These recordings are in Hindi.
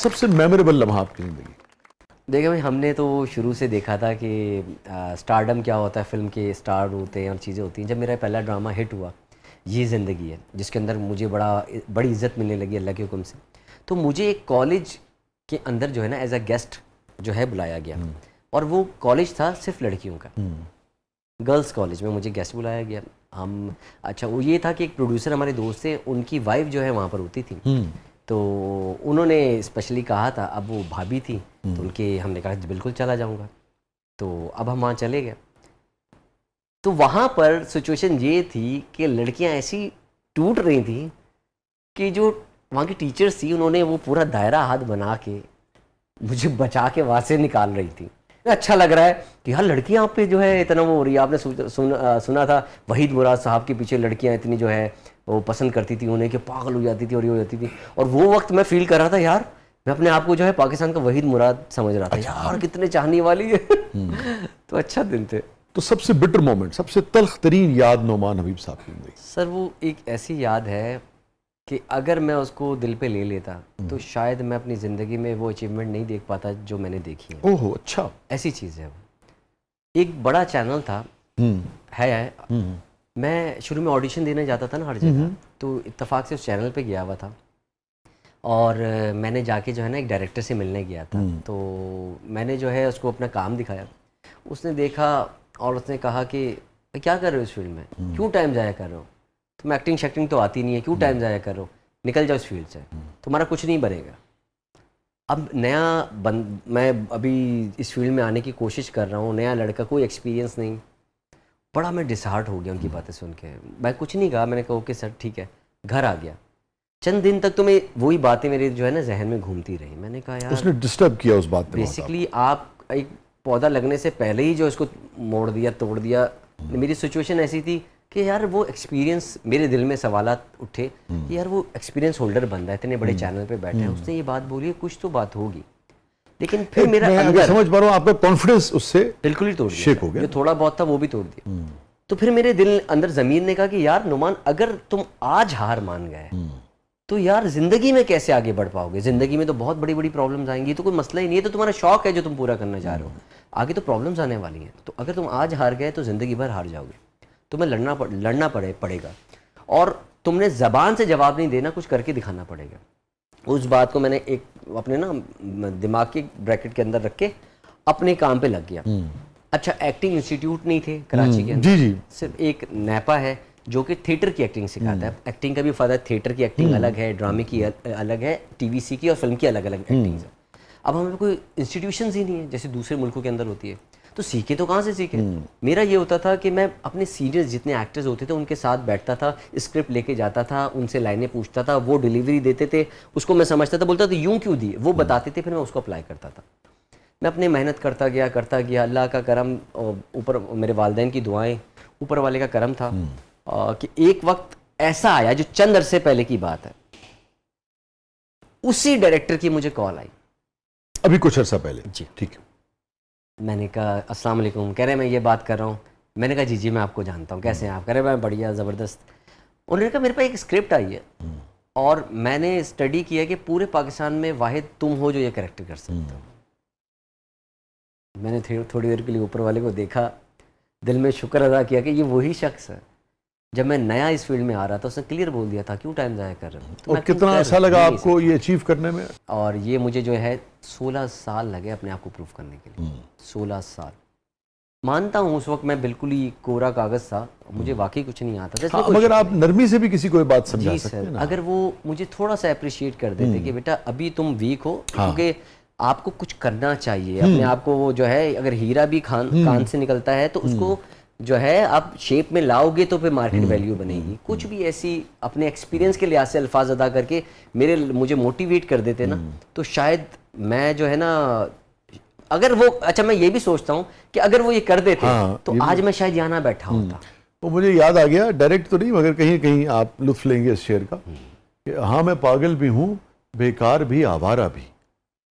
सबसे मेमोरेबल लम्हा आपकी ज़िंदगी? देखिए भाई, हमने तो शुरू से देखा था कि स्टारडम क्या होता है, फिल्म के स्टार होते हैं और चीज़ें होती हैं। जब मेरा पहला ड्रामा हिट हुआ, ये ज़िंदगी है, जिसके अंदर मुझे बड़ी इज़्ज़त मिलने लगी अल्लाह के हुक्म से, तो मुझे एक कॉलेज के अंदर जो है ना एज अ गेस्ट जो है बुलाया गया। और वो कॉलेज था सिर्फ लड़कियों का, गर्ल्स कॉलेज में मुझे गेस्ट बुलाया गया। हम अच्छा, वो ये था कि एक प्रोड्यूसर हमारे दोस्त थे, उनकी वाइफ जो है वहाँ पर होती थी, तो उन्होंने स्पेशली कहा था, अब वो भाभी थी तो उनके, हमने कहा बिल्कुल चला जाऊंगा। तो अब हम वहाँ चले गए, तो वहाँ पर सिचुएशन ये थी कि लड़कियाँ ऐसी टूट रही थी कि जो वहाँ की टीचर्स थी उन्होंने वो पूरा दायरा हाथ बना के मुझे बचा के वहाँ से निकाल रही थी। अच्छा लग रहा है कि यार लड़कियाँ आप पे जो है इतना वो हो रही है। आपने सुना था वहीद मुराद साहब के पीछे लड़कियाँ इतनी जो है वो पसंद करती थी उन्हें कि पागल हो जाती थी और ये हो जाती थी। और वो वक्त मैं फील कर रहा था, यार मैं अपने आप को जो है पाकिस्तान का वहीद मुराद समझ रहा था। अच्छा, यार कितने चाहने वाली है। तो अच्छा दिन थे। तो सबसे बिटर मोमेंट, सबसे तल्ख तरीन याद नोमान हबीब साहब की ज़िंदगी? सर वो एक ऐसी याद है कि अगर मैं उसको दिल पे ले लेता तो शायद मैं अपनी ज़िंदगी में वो अचीवमेंट नहीं देख पाता जो मैंने देखी है। ओहो, अच्छा। ऐसी चीज़ है वो। एक बड़ा चैनल था, है। मैं शुरू में ऑडिशन देने जाता था ना हर जगह, तो इत्तेफाक से उस चैनल पे गया हुआ था और मैंने जाके जो है ना एक डायरेक्टर से मिलने गया था। तो मैंने जो है उसको अपना काम दिखाया, उसने देखा और उसने कहा कि क्या कर रहे हो इस फील्ड में, क्यों टाइम ज़ाया कर रहे हो, तुम्हें एक्टिंग शैक्टिंग तो आती नहीं है, क्यों टाइम ज़ाया कर रहे हो, निकल जाओ इस फील्ड से, तुम्हारा कुछ नहीं बनेगा। अब मैं अभी इस फील्ड में आने की कोशिश कर रहा हूँ, नया लड़का, कोई एक्सपीरियंस नहीं। बड़ा मैं डिसहार्ट हो गया उनकी बातें सुन के। मैं कुछ नहीं कहा, मैंने कहा ओके सर ठीक है, घर आ गया। चंद दिन तक तो मैं वही बातें मेरे जो है ना जहन में घूमती रही। मैंने कहा यार उसने डिस्टर्ब किया उस बात पे? बेसिकली आप एक पौधा लगने से पहले ही जो इसको मोड़ दिया, तोड़ दिया। मेरी सिचुएशन ऐसी थी कि यार वो एक्सपीरियंस, मेरे दिल में सवालात उठे कि यार वो एक्सपीरियंस होल्डर बंदा है, इतने बड़े चैनल पे बैठे हैं, उसने ये बात बोली है, कुछ तो बात होगी। लेकिन फिर मेरा अंदर समझ पा रहा हूँ, आपका कॉन्फिडेंस उससे बिल्कुल ही तोड़ दिया, शेक हो गया। जो थोड़ा बहुत था वो भी तोड़ दिया। तो फिर मेरे दिल अंदर ज़मीन ने कहा कि यार नुमान, अगर तुम आज हार मान गए तो यार ज़िंदगी में कैसे आगे बढ़ पाओगे? ज़िंदगी में तो बहुत बड़ी बड़ी प्रॉब्लम्स आएंगी, तो कोई मसला ही नहीं है, तो तुम्हारा शौक है जो तुम पूरा करना चाह रहे हो, आगे तो प्रॉब्लम्स आने वाली हैं। तो अगर तुम आज हार गए तो ज़िंदगी भर हार जाओगे, तुम्हें लड़ना पड़ेगा और तुमने ज़बान से जवाब नहीं देना, कुछ करके दिखाना पड़ेगा। उस बात को मैंने एक अपने ना दिमाग के ब्रैकेट के अंदर रख के अपने काम पे लग गया। अच्छा, एक्टिंग इंस्टीट्यूट नहीं थे कराची के अंदर, जी। सिर्फ एक नैपा है जो कि थिएटर की एक्टिंग सिखाता है। एक्टिंग का भी फ़ायदा, थिएटर की एक्टिंग अलग है, ड्रामे की अलग है, टीवीसी की और फिल्म की अलग अलग एक्टिंग है। अब हमें कोई इंस्टीट्यूशंस ही नहीं है जैसे दूसरे मुल्कों के अंदर होती है, तो सीखे तो कहाँ से सीखे? मेरा ये होता था कि मैं अपने सीनियर्स जितने एक्टर्स होते थे उनके साथ बैठता था, स्क्रिप्ट लेके जाता था, उनसे लाइनें पूछता था, वो डिलीवरी देते थे, उसको मैं समझता था, बोलता था यूँ क्यों दी, वो बताते थे, फिर मैं उसको अप्लाई करता था। मैं अपनी मेहनत करता गया। अल्लाह का करम, ऊपर मेरे वालिदैन की दुआएं, ऊपर वाले का करम था कि एक वक्त ऐसा आया जो चंद अरसे पहले की बात है, उसी डायरेक्टर की मुझे कॉल आई, अभी कुछ अर्सा पहले जी। ठीक है। मैंने कहा अस्सलाम वालेकुम, कह रहे मैं ये बात कर रहा हूँ। मैंने कहा जी मैं आपको जानता हूँ, कैसे हैं आप? कह रहे मैं बढ़िया, ज़बरदस्त। उन्होंने कहा मेरे पास एक स्क्रिप्ट आई है और मैंने स्टडी किया कि पूरे पाकिस्तान में वाहिद तुम हो जो ये कैरेक्टर कर सकते हो। मैंने थोड़ी देर के लिए ऊपर वाले को देखा, दिल में शुक्र अदा किया कि ये वही शख्स है। जब मैं नया इस फील्ड में आ रहा था उसने क्लियर बोल दिया था, क्यों टाइम ज़ाया कर रहे हो? और कितना अच्छा लगा आपको ये अचीव करने में? और ये मुझे जो है 16 साल लगे अपने आप को प्रूव करने के लिए। 16 साल। मानता हूँ उस वक्त मैं बिल्कुल ही कोरा कागज़ था, मुझे वाकई कुछ नहीं आता था। मगर आप नरमी से भी किसी को बात समझा सकते हैं ना। अगर वो मुझे थोड़ा सा अप्रिशिएट कर देते कि बेटा अभी तुम वीक हो, क्योंकि आपको कुछ करना चाहिए अपने आप को, वो जो है अगर हीरा भी कान से निकलता है तो उसको जो है आप शेप में लाओगे तो फिर मार्केट वैल्यू बनेगी। कुछ भी ऐसी अपने एक्सपीरियंस के लिहाज से अल्फाज अदा करके मुझे मोटिवेट कर देते ना, तो शायद मैं जो है ना, अगर वो, अच्छा मैं ये भी सोचता हूँ कि अगर वो ये कर देते तो आज मैं शायद यहाँ ना बैठा होता। तो मुझे याद आ गया, डायरेक्ट तो नहीं मगर कहीं कहीं आप लुत्फ लेंगे इस शेर का कि हाँ मैं पागल भी हूँ, बेकार भी, आवारा भी।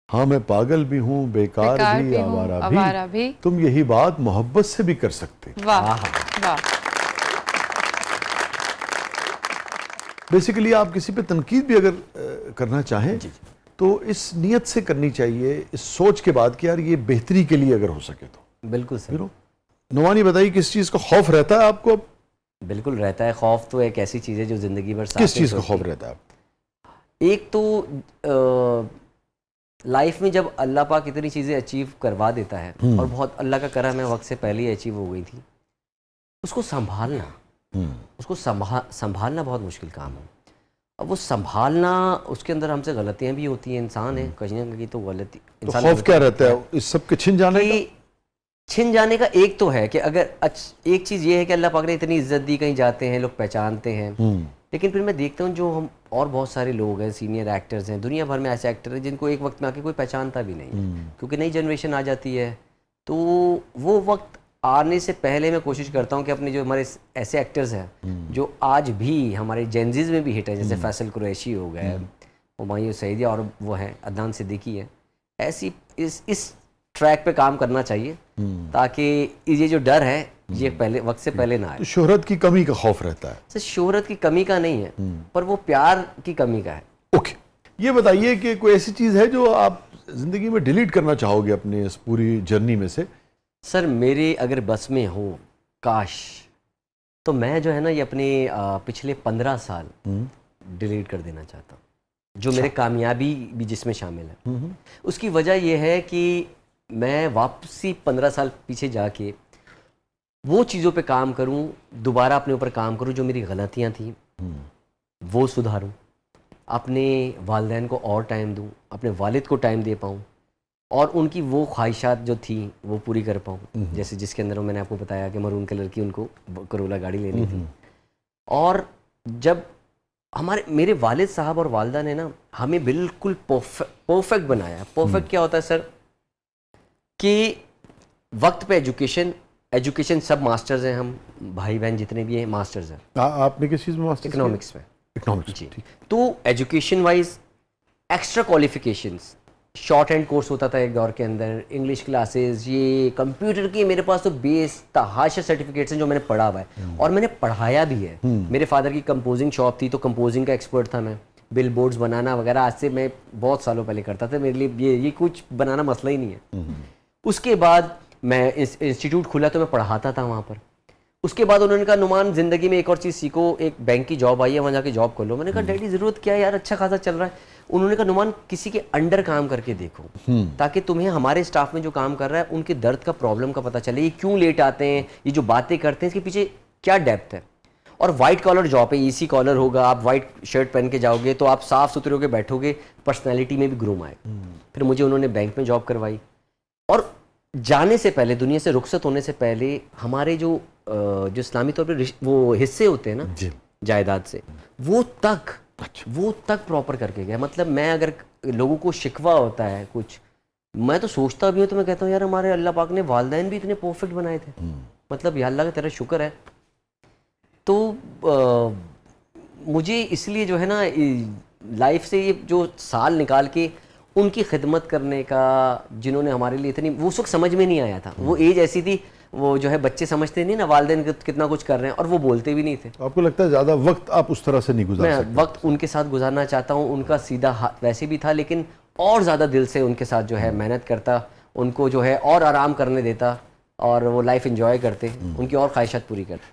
हाँ मैं पागल भी हूँ, बेकार भी, आवारा भी, तुम यही बात मोहब्बत से भी कर सकते। वाह वाह। बेसिकली आप किसी पे तनकीद भी अगर करना चाहें तो इस नीयत से करनी चाहिए, इस सोच के बाद कि यार ये बेहतरी के लिए अगर हो सके तो। बिल्कुल सर। नुमानी बताइए, किस चीज़ का खौफ रहता है आपको? बिल्कुल रहता है खौफ, तो एक ऐसी चीज़ है जो ज़िंदगी भर साथ किस में चीज़ का होती खौफ है। रहता है? एक तो लाइफ में जब अल्लाह पाक इतनी चीज़ें अचीव करवा देता है और बहुत अल्लाह का करम है, वक्त से पहले ही अचीव हो गई थी, उसको संभालना, उसको संभालना बहुत मुश्किल काम है। अब वो संभालना, उसके अंदर हमसे गलतियां भी होती हैं, इंसान है, कहीं ना कहीं तो गलती तो इंसान खौफ क्या रहता है इस सब के छिन जाने का? कि छिन जाने का एक तो है कि अगर एक चीज़ ये है कि अल्लाह पाक ने इतनी इज्जत दी, कहीं जाते हैं लोग पहचानते हैं, लेकिन फिर मैं देखता हूँ जो हम और बहुत सारे लोग हैं, सीनियर एक्टर्स हैं, दुनिया भर में ऐसे एक्टर हैं जिनको एक वक्त में आके कोई पहचानता भी नहीं, क्योंकि नई जनरेशन आ जाती है। तो वो वक्त आने से पहले मैं कोशिश करता हूँ कि अपने जो हमारे ऐसे एक्टर्स हैं जो आज भी हमारे जेंजीज में भी हिट है, जैसे फैसल कुरैशी हो गए, हुमायूं सईदी और वो है अदनान सिद्दीकी है, ऐसी इस ट्रैक पे काम करना चाहिए ताकि ये जो डर है ये पहले वक्त से पहले ना आए। तो शोहरत की कमी का खौफ रहता है? सर शोहरत की कमी का नहीं है, पर वो प्यार की कमी का है। ओके, ये बताइए कि कोई ऐसी चीज़ है जो आप जिंदगी में डिलीट करना चाहोगे अपने इस पूरी जर्नी में से? सर मेरे अगर बस में हो काश, तो मैं जो है ना ये अपने पिछले 15 साल डिलीट कर देना चाहता हूँ, जो मेरे कामयाबी भी जिसमें शामिल है। उसकी वजह यह है कि मैं वापसी 15 साल पीछे जाके वो चीज़ों पे काम करूं, दोबारा अपने ऊपर काम करूं, जो मेरी गलतियां थी वो सुधारूं, अपने वालिदैन को और टाइम दूं, अपने वालिद को टाइम दे पाऊं और उनकी वो ख्वाहिशात जो थी वो पूरी कर पाऊं। जैसे जिसके अंदर मैंने आपको बताया कि मरून कलर की उनको करोला गाड़ी लेनी थी। और जब मेरे वालिद साहब और वालदा ने ना हमें बिल्कुल परफेक्ट बनाया। परफेक्ट क्या होता है सर? कि वक्त पे एजुकेशन सब मास्टर्स हैं, हम भाई बहन जितने भी हैं मास्टर्स हैं। आपने किस चीज़ में मास्टर्स? इकोनॉमिक्स में। इकोनॉमिक्स जी। तो education wise extra qualifications, short hand course होता था एक दौर के अंदर, इंग्लिश क्लासेस, ये कंप्यूटर की मेरे पास तो बेस तहाशा सर्टिफिकेट्स हैं जो मैंने पढ़ा हुआ है और मैंने पढ़ाया भी है। मेरे फादर की कंपोजिंग शॉप थी तो कंपोजिंग का एक्सपर्ट था मैं। बिल बोर्ड्स बनाना वगैरह आज से मैं बहुत सालों पहले करता था, मेरे लिए ये कुछ बनाना मसला ही नहीं है। उसके बाद मैं इंस्टीट्यूट खुला तो मैं पढ़ाता था वहाँ पर। उसके बाद उन्होंने कहा नुमान ज़िंदगी में एक और चीज़ सीखो, एक बैंक की जॉब आई है, वहाँ जाके जॉब कर लो। मैंने कहा डैडी ज़रूरत क्या है यार, अच्छा खासा चल रहा है। उन्होंने कहा नुमान किसी के अंडर काम करके देखो ताकि तुम्हें हमारे स्टाफ में जो काम कर रहा है उनके दर्द का, प्रॉब्लम का पता चले, ये क्यों लेट आते हैं, ये जो बातें करते हैं इसके पीछे क्या डेप्थ है। और वाइट कॉलर जॉब है, ईसी कॉलर होगा, आप वाइट शर्ट पहन के जाओगे तो आप साफ सुथरे होकर बैठोगे, पर्सनैलिटी में भी ग्रूम आएगा। फिर मुझे उन्होंने बैंक में जॉब करवाई और जाने से पहले, दुनिया से रुखसत होने से पहले, हमारे जो इस्लामी तौर पे वो हिस्से होते हैं ना जायदाद से, वो तक प्रॉपर करके गया। मतलब मैं अगर लोगों को शिकवा होता है कुछ, मैं तो सोचता भी हूँ तो मैं कहता हूँ यार हमारे अल्लाह पाक ने वालिदैन भी इतने परफेक्ट बनाए थे, मतलब या अल्लाह का तेरा शुक्र है। तो मुझे इसलिए जो है ना लाइफ से ये जो साल निकाल के उनकी खिदमत करने का, जिन्होंने हमारे लिए इतनी, वो उस वक्त समझ में नहीं आया था, वो एज ऐसी थी, वो जो है बच्चे समझते नहीं ना वालिदैन कितना कुछ कर रहे हैं, और वो बोलते भी नहीं थे। आपको लगता है ज़्यादा वक्त आप उस तरह से नहीं गुजार सकते? मैं वक्त उनके साथ गुजारना चाहता हूँ, उनका सीधा वैसे भी था, लेकिन और ज़्यादा दिल से उनके साथ जो है मेहनत करता, उनको जो है और आराम करने देता और वो लाइफ एंजॉय करते, उनकी और ख्वाहिशात पूरी करते।